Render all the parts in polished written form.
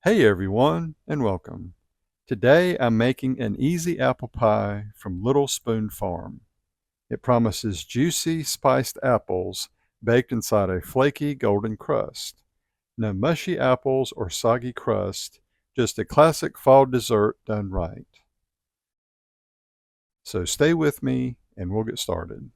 Hey everyone, and welcome. Today I'm making an easy apple pie from Little Spoon Farm. It promises juicy, spiced apples baked inside a flaky golden crust. No mushy apples or soggy crust, just a classic fall dessert done right. So stay with me and we'll get started.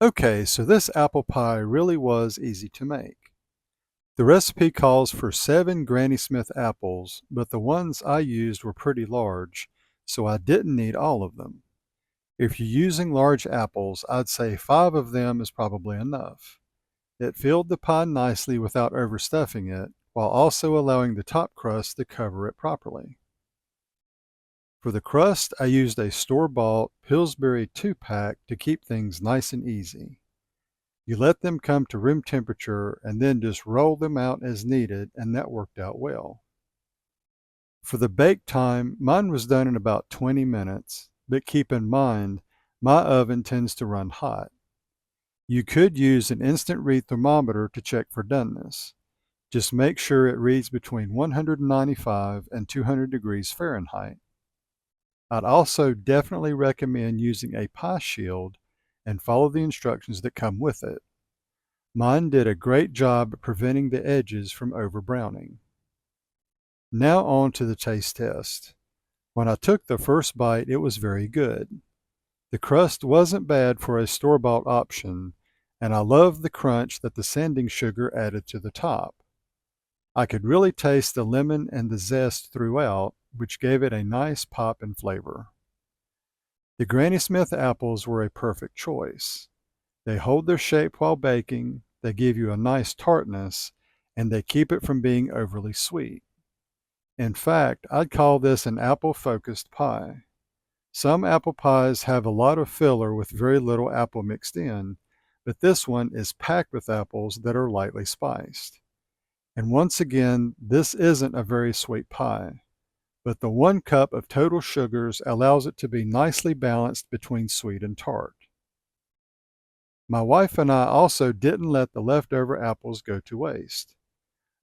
Okay, so this apple pie really was easy to make. The recipe calls for 7 Granny Smith apples, but the ones I used were pretty large, so I didn't need all of them. If you're using large apples, I'd say 5 of them is probably enough. It filled the pie nicely without overstuffing it, while also allowing the top crust to cover it properly. For the crust, I used a store-bought Pillsbury 2-pack to keep things nice and easy. You let them come to room temperature and then just roll them out as needed, and that worked out well. For the bake time, mine was done in about 20 minutes, but keep in mind, my oven tends to run hot. You could use an instant read thermometer to check for doneness. Just make sure it reads between 195 and 200 degrees Fahrenheit. I'd also definitely recommend using a pie shield and follow the instructions that come with it. Mine did a great job at preventing the edges from over-browning. Now on to the taste test. When I took the first bite, it was very good. The crust wasn't bad for a store-bought option, and I loved the crunch that the sanding sugar added to the top. I could really taste the lemon and the zest throughout, which gave it a nice pop and flavor. The Granny Smith apples were a perfect choice. They hold their shape while baking, they give you a nice tartness, and they keep it from being overly sweet. In fact, I'd call this an apple-focused pie. Some apple pies have a lot of filler with very little apple mixed in, but this one is packed with apples that are lightly spiced. And once again, this isn't a very sweet pie, but the 1 cup of total sugars allows it to be nicely balanced between sweet and tart. My wife and I also didn't let the leftover apples go to waste.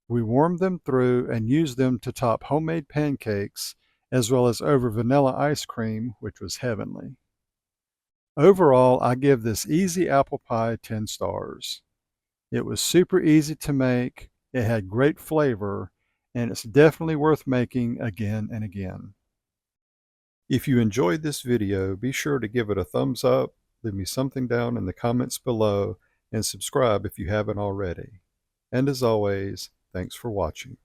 We warmed them through and used them to top homemade pancakes as well as over vanilla ice cream, which was heavenly. Overall, I give this easy apple pie 10 stars. It was super easy to make, it had great flavor, and it's definitely worth making again and again. If you enjoyed this video, be sure to give it a thumbs up, leave me something down in the comments below, and subscribe if you haven't already. And as always, thanks for watching.